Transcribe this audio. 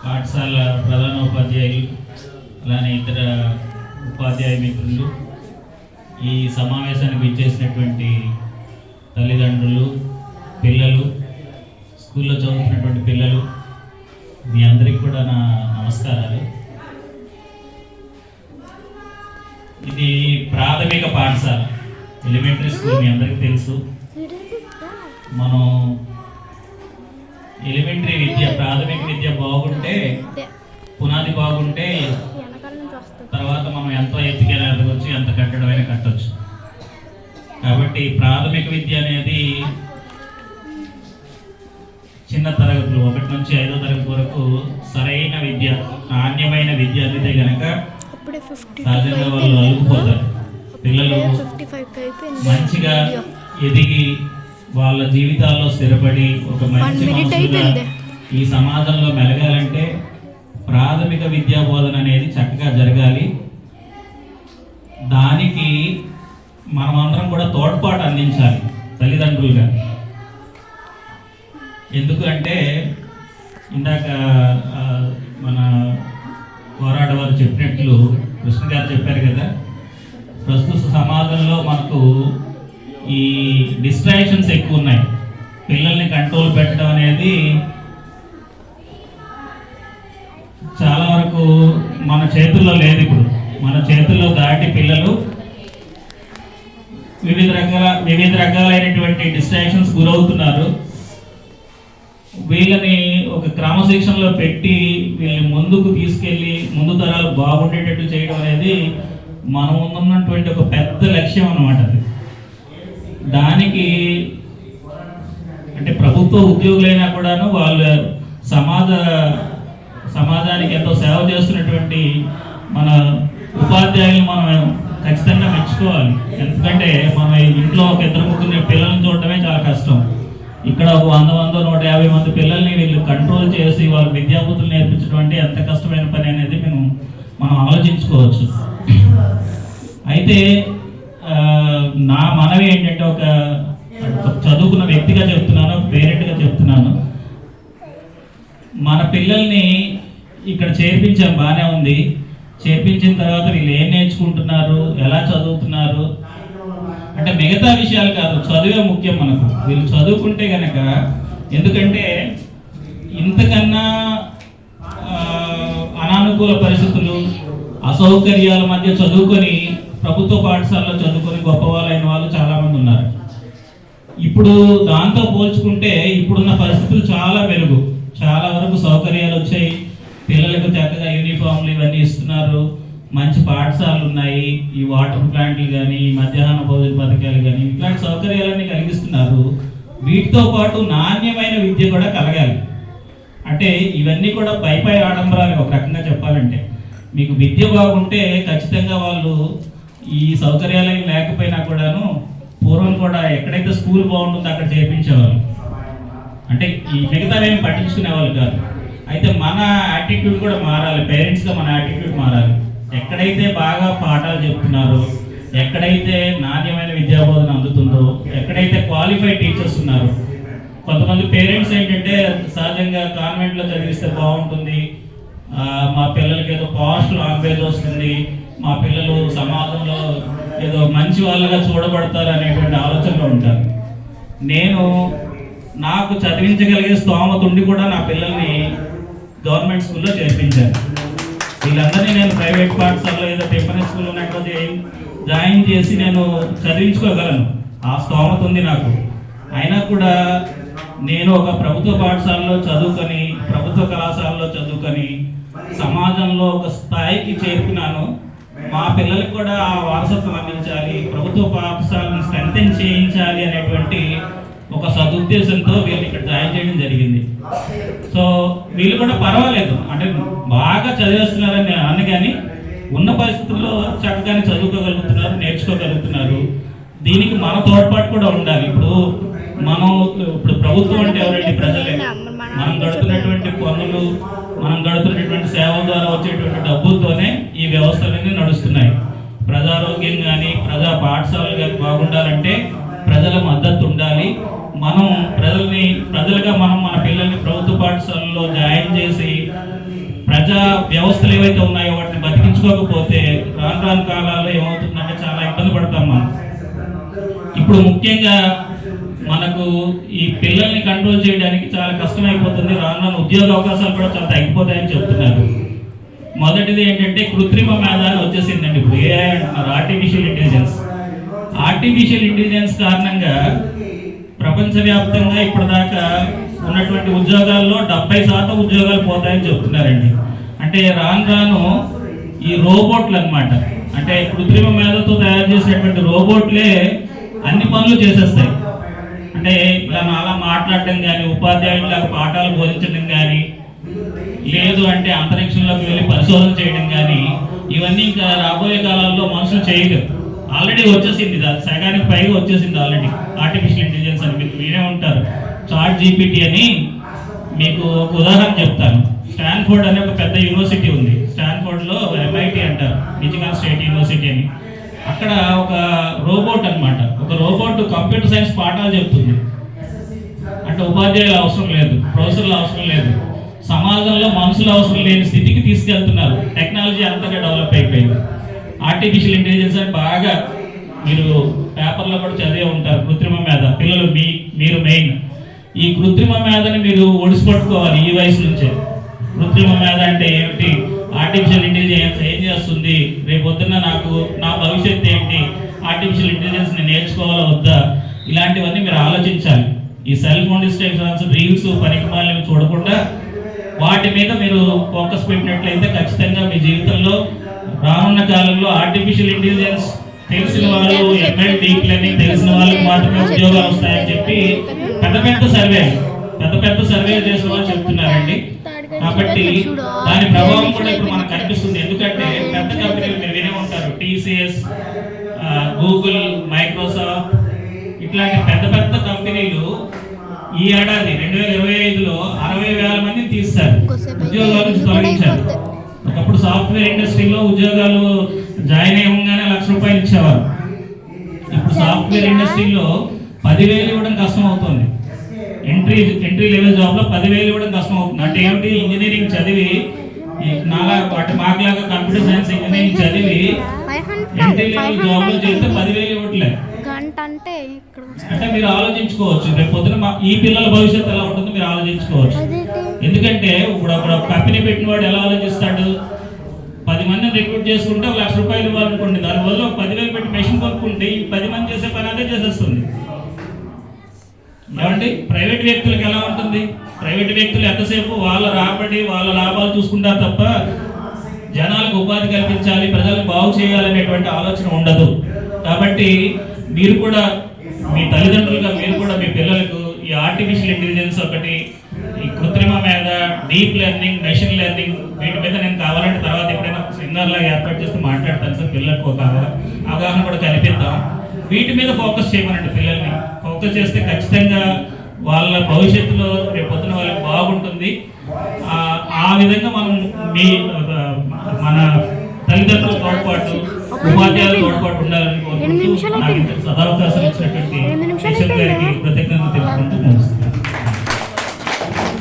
పాఠశాల ప్రధానోపాధ్యాయులు అలానే ఇతర ఉపాధ్యాయ మిత్రులు, ఈ సమావేశానికి విచ్చేసినటువంటి తల్లిదండ్రులు, పిల్లలు, స్కూల్లో చదువుతున్నటువంటి పిల్లలు, మీ అందరికీ కూడా నా నమస్కారాలు. ఇది ప్రాథమిక పాఠశాల, ఎలిమెంటరీ స్కూల్. మీ అందరికీ తెలుసు, మనం ఎలిమెంటరీ విద్య, ప్రాథమిక విద్య బాగుంటే, పునాది బాగుంటే తర్వాత మనం ఎంతో ఎత్తుకైనా ఎదగొచ్చు, ఎంత కట్టడమైనా కట్టవచ్చు. కాబట్టి ప్రాథమిక విద్య అనేది చిన్న తరగతులు 1 నుంచి 5వ తరగతి వరకు సరైన విద్య, నాణ్యమైన విద్య అందితే కనుక సహజంగా వాళ్ళు అలుగుపోతారు. పిల్లలు మంచిగా ఎదిగి వాళ్ళ జీవితాల్లో స్థిరపడి ఒక మంచి మనుషులుగా ఈ సమాజంలో మెలగాలంటే ప్రాథమిక విద్యా బోధన అనేది చక్కగా జరగాలి. దానికి మనమందరం కూడా తోడ్పాటు అందించాలి తల్లిదండ్రులుగా. ఎందుకంటే ఇందాక మన పోరాట వారు చెప్పినట్లు, కృష్ణ గారు చెప్పారు కదా, ప్రస్తుత సమాజంలో మనకు ఈ డిస్ట్రాక్షన్స్ ఎక్కువ ఉన్నాయి. పిల్లల్ని కంట్రోల్ పెట్టడం అనేది చాలా వరకు మన చేతుల్లో లేదు. ఇప్పుడు మన చేతుల్లో దాటి పిల్లలు వివిధ రకాలైనటువంటి డిస్ట్రాక్షన్స్ గురవుతున్నారు. వీళ్ళని ఒక క్రమశిక్షణలో పెట్టి వీళ్ళని ముందుకు తీసుకెళ్ళి ముందు తరాలు బాగుండేటట్టు చేయడం అనేది మన ముందున్నటువంటి ఒక పెద్ద లక్ష్యం అన్నమాట. అది దానికి అంటే ప్రభుత్వ ఉద్యోగులైనా కూడాను వాళ్ళు సమాజానికి ఎంతో సేవ చేస్తున్నటువంటి మన ఉపాధ్యాయులు మనం ఖచ్చితంగా మెచ్చుకోవాలి. ఎందుకంటే మన ఇంట్లో ఒక 2-3 పిల్లల్ని చూడటమే చాలా కష్టం. ఇక్కడ ఒక 100 150 మంది పిల్లల్ని వీళ్ళు కంట్రోల్ చేసి వాళ్ళ విద్యాబుద్ధులు నేర్పించడం అంటే ఎంత కష్టమైన పని అనేది మనం ఆలోచించుకోవచ్చు. అయితే నా మనవి ఏంటంటే, ఒక చదువుకున్న వ్యక్తిగా చెప్తున్నాను, పేరెంట్గా చెప్తున్నాను, మన పిల్లల్ని ఇక్కడ చేర్పించాం, బాగానే ఉంది. చేర్పించిన తర్వాత వీళ్ళు ఏం నేర్చుకుంటున్నారు, ఎలా చదువుతున్నారు అంటే మిగతా విషయాలు కాదు, చదువే ముఖ్యం మనకు. వీళ్ళు చదువుకుంటే కనుక, ఎందుకంటే ఇంతకన్నా అనానుకూల పరిస్థితులు, అసౌకర్యాల మధ్య చదువుకొని ప్రభుత్వ పాఠశాలలో చదువుకొని గొప్ప వాళ్ళైన వాళ్ళు చాలామంది ఉన్నారు. ఇప్పుడు దాంతో పోల్చుకుంటే ఇప్పుడున్న పరిస్థితులు చాలా మెరుగు, చాలా వరకు సౌకర్యాలు వచ్చాయి. పిల్లలకు చక్కగా యూనిఫామ్లు ఇవన్నీ ఇస్తున్నారు, మంచి పాఠశాలలు ఉన్నాయి, ఈ వాటర్ ప్లాంట్లు కానీ, మధ్యాహ్న భోజన పథకాలు కానీ, ఇట్లాంటి సౌకర్యాలన్నీ కలిగిస్తున్నారు. వీటితో పాటు నాణ్యమైన విద్య కూడా కలగాలి. అంటే ఇవన్నీ కూడా పై ఆడంబరాలు. ఒక రకంగా చెప్పాలంటే మీకు విద్య బాగుంటే ఖచ్చితంగా వాళ్ళు ఈ సౌకర్యాలు లేకపోయినా కూడాను, పూర్వం కూడా ఎక్కడైతే స్కూల్ బాగుంటుందో అక్కడ చేర్పించేవాళ్ళు. అంటే ఈ మిగతావేమి పట్టించుకునేవాళ్ళు కాదు. అయితే మన యాటిట్యూడ్ కూడా మారాలి, పేరెంట్స్గా మన యాటిట్యూడ్ మారాలి. ఎక్కడైతే బాగా పాఠాలు చెప్తున్నారో, ఎక్కడైతే నాణ్యమైన విద్యాబోధన అందుతుందో, ఎక్కడైతే క్వాలిఫైడ్ టీచర్స్ ఉన్నారో, కొంతమంది పేరెంట్స్ ఏంటంటే సహజంగా కాన్వెంట్లో చదివిస్తే బాగుంటుంది, మా పిల్లలకి ఏదో పాస్ట్ లాంగ్వేజ్ వస్తుంది, మా పిల్లలు సమాజంలో ఏదో మంచి వాళ్ళగా చూడబడతారు అనేటువంటి ఆలోచనలో ఉంటారు. నాకు చదివించగలిగే స్తోమత ఉండి కూడా నా పిల్లల్ని గవర్నమెంట్ స్కూల్లో చేర్పించాను. వీళ్ళందరినీ నేను ప్రైవేట్ పాఠశాలలో ఏదో టెంపరీ స్కూల్లో ఉన్నట్టు జాయిన్ చేసి నేను చదివించుకోగలను, ఆ స్తోమత ఉంది నాకు. అయినా కూడా నేను ఒక ప్రభుత్వ పాఠశాలలో చదువుకొని, ప్రభుత్వ కళాశాలలో చదువుకొని సమాజంలో ఒక స్థాయికి చేరుకున్నాను. మా పిల్లలకు కూడా ఆ వారసత్వం అందించాలి, ప్రభుత్వ పాఠశాలను స్ట్రెంథెన్ చేయించాలి అనేటువంటి ఒక సదుద్దేశంతో వీళ్ళు ఇక్కడ జాయిన్ చేయడం జరిగింది. సో వీళ్ళు కూడా పర్వాలేదు, అంటే బాగా చదివేస్తున్నారని నేను అన్న, కానీ ఉన్న పరిస్థితుల్లో చక్కగానే చదువుకోగలుగుతున్నారు, నేర్చుకోగలుగుతున్నారు. దీనికి మన తోడ్పాటు కూడా ఉండాలి. ఇప్పుడు ప్రభుత్వం అంటే ఎవరండి? ప్రజలే. మనం గడుపుతున్నటువంటి పనులు, మనం గడుపుతున్నటువంటి సేవల ద్వారా వచ్చేటువంటి డబ్బులతోనే ఈ వ్యవస్థలన్నీ నడుస్తున్నాయి. ప్రజారోగ్యం కానీ, ప్రజా పాఠశాలలు కానీ బాగుండాలంటే ప్రజల మద్దతు ఉండాలి. మనం ప్రజలుగా మనం మన పిల్లల్ని ప్రభుత్వ పాఠశాలలో జాయిన్ చేసి వ్యవస్థలు ఏవైతే ఉన్నాయో వాటిని బతికించుకోకపోతే రాను రాను కాలాల్లో ఏమవుతుందంటే చాలా ఇబ్బంది పడతాం మనం. ఇప్పుడు ముఖ్యంగా మనకు ఈ పిల్లల్ని కంట్రోల్ చేయడానికి చాలా కష్టమైపోతుంది. రాను రాను ఉద్యోగ అవకాశాలు కూడా చాలా తగ్గిపోతాయని చెప్తున్నారు. మొదటిది ఏంటంటే కృత్రిమ మేధ అని వచ్చేసిందండి. ఇప్పుడు ఏఐ అంటున్నారు, ఆర్టిఫిషియల్ ఇంటెలిజెన్స్. ఆర్టిఫిషియల్ ఇంటెలిజెన్స్ కారణంగా ప్రపంచవ్యాప్తంగా ఇప్పటిదాకా ఉన్నటువంటి ఉద్యోగాల్లో 70% ఉద్యోగాలు పోతాయని చెప్తున్నారండి. అంటే రాను రాను ఈ రోబోట్లు అన్నమాట, అంటే కృత్రిమ మేధతో తయారు చేసినటువంటి రోబోట్లే అన్ని పనులు చేసేస్తాయి. అంటే ఇలా అలా మాట్లాడడం కానీ, ఉపాధ్యాయులకు పాఠాలు బోధించడం కానీ, లేదు అంటే అంతరిక్షంలోకి వెళ్ళి పరిశోధన చేయడం కానీ, ఇవన్నీ ఇంకా రాబోయే కాలాల్లో మనుషులు చేయలేరు. ఆల్రెడీ వచ్చేసింది, సగానికి పైగా వచ్చేసింది ఆల్రెడీ ఆర్టిఫిషియల్ ఇంటెలిజెన్స్ అని. మీకు వినే ఉంటారు చాట్ జీపీటీ అని. మీకు ఒక ఉదాహరణ చెప్తాను. స్టాన్ఫోర్డ్ అనే ఒక పెద్ద యూనివర్సిటీ ఉంది. స్టాన్ఫోర్డ్లో MIT అంటారు, మిచిగాన్ స్టేట్ యూనివర్సిటీ అని. అక్కడ ఒక రోబోట్ అన్నమాట, ఒక రోబోట్ కంప్యూటర్ సైన్స్ పాఠాలు చెప్తుంది. అంటే ఉపాధ్యాయులు అవసరం లేదు, ప్రొఫెసర్లు అవసరం లేదు, సమాజంలో మనుషులు అవసరం లేని స్థితికి తీసుకెళ్తున్నారు. టెక్నాలజీ అంతగా డెవలప్ అయిపోయింది. ఆర్టిఫిషియల్ ఇంటెలిజెన్స్ అని బాగా మీరు పేపర్లో కూడా చదివే ఉంటారు. కృత్రిమ మేధ, పిల్లలు మీరు మెయిన్ ఈ కృత్రిమ మేధని మీరు ఒడిసిపట్టుకోవాలి ఈ వయసు నుంచే. కృత్రిమ మేధ అంటే ఏమిటి, ఆర్టిఫిషియల్ ఇంటెలిజెన్స్ ఏం చేస్తుంది, రేపొద్దున నా భవిష్యత్తు ఏంటి, ఆర్టిఫిషియల్ ఇంటెలిజెన్స్ నేను నేర్చుకోవాలా వద్దా, ఇలాంటివన్నీ మీరు ఆలోచించాలి. ఈ సెల్ ఫోన్ డిస్ట్రాక్షన్స్, రీల్స్, పనికిమాలినవి చూడకుండా వాటి మీద మీరు ఫోకస్ పెట్టినట్లయితే ఖచ్చితంగా మీ జీవితంలో రానున్న కాలంలో ఆర్టిఫిషియల్ ఇంటెలిజెన్స్ తెలిసిన వాళ్ళు, ML డీప్ లెర్నింగ్ తెలిసిన వాళ్ళకి మాత్రమే ఉద్యోగాలు వస్తాయని చెప్పి పెద్ద సర్వే చేసిన వాళ్ళు చెప్తున్నారండి. కాబట్టి దాని ప్రభావం కూడా ఇప్పుడు మనకు కనిపిస్తుంది. ఎందుకంటే పెద్ద కంపెనీలు మీరు వినే ఉంటారు, TCS, గూగుల్, మైక్రోసాఫ్ట్, ఇట్లాంటి పెద్ద కంపెనీలు ఈ ఏడాది 2025లో 60,000 మందిని తీస్తారు, ఉద్యోగాల నుంచి తొలగించారు. ఒకప్పుడు సాఫ్ట్వేర్ ఇండస్ట్రీలో ఉద్యోగాలు జాయిన్ అయ్యగానే ₹1,00,000 ఇచ్చేవారు. ఇప్పుడు సాఫ్ట్వేర్ ఇండస్ట్రీలో 10,000 ఇవ్వడం కష్టం అవుతుంది. ఎంట్రీ లెవెల్ జాబ్లో 10,000 ఇవ్వడం కష్టం అవుతుంది. అంటే ఏమిటి, ఇంజనీరింగ్ చదివి మాకులాగా కంప్యూటర్ సైన్స్ ఇంజనీరింగ్ చదివి ఎంట్రీ లెవెల్ జాబ్లో చేస్తే 10,000 ఇవ్వట్లేదు. అంటే మీరు ఆలోచించుకోవచ్చు, రేపు పొద్దున ఈ పిల్లల భవిష్యత్తు ఎలా ఉంటుందో మీరు ఆలోచించుకోవచ్చు. ఎందుకంటే ఇప్పుడు అక్కడ కంపెనీ పెట్టిన వాడు ఎలా ఆలోచిస్తాడు, 10 మందిని రిక్రూట్ చేసుకుంటే ₹1,00,000 ఇవ్వాలనుకోండి, దానివల్ల 10,000 పెట్టి మెషిన్ కొనుక్కుంటే ఈ 10 మంది చేసే పని అదే చేసేస్తుంది. ఏమండి, ప్రైవేట్ వ్యక్తులకు ఎలా ఉంటుంది, ప్రైవేట్ వ్యక్తులు ఎంతసేపు వాళ్ళ రాబడి వాళ్ళ లాభాలు చూసుకుంటారు తప్ప జనాలకు ఉపాధి కల్పించాలి, ప్రజలకు బాగు చేయాలనేటువంటి ఆలోచన ఉండదు. కాబట్టి మీరు కూడా మీ తల్లిదండ్రులుగా మీరు కూడా మీ పిల్లలకు ఈ ఆర్టిఫిషియల్ ఇంటెలిజెన్స్ ఒకటి, ఈ కృత్రిమ మేధ, డీప్ లెర్నింగ్, మెషిన్ లెర్నింగ్, వీటి మీద నేను కావాలంటే తర్వాత ఎప్పుడైనా సెమినార్లో ఏర్పాటు చేస్తూ మాట్లాడతాను సార్. పిల్లలకు ఒక అవగాహన కూడా కల్పిద్దాం. వీటి మీద ఫోకస్ చేయమనండి. పిల్లల్ని ఫోకస్ చేస్తే ఖచ్చితంగా వాళ్ళ భవిష్యత్తులో రేపు పొద్దున వాళ్ళకి బాగుంటుంది. ఆ విధంగా మనం మన తల్లిదండ్రుల తోడ్పాటు, ఉపాధ్యాయుల తోడ్పాటు ఉండాలని కోరుకుంటూ నాకు సదావకాశం ఇచ్చినటువంటి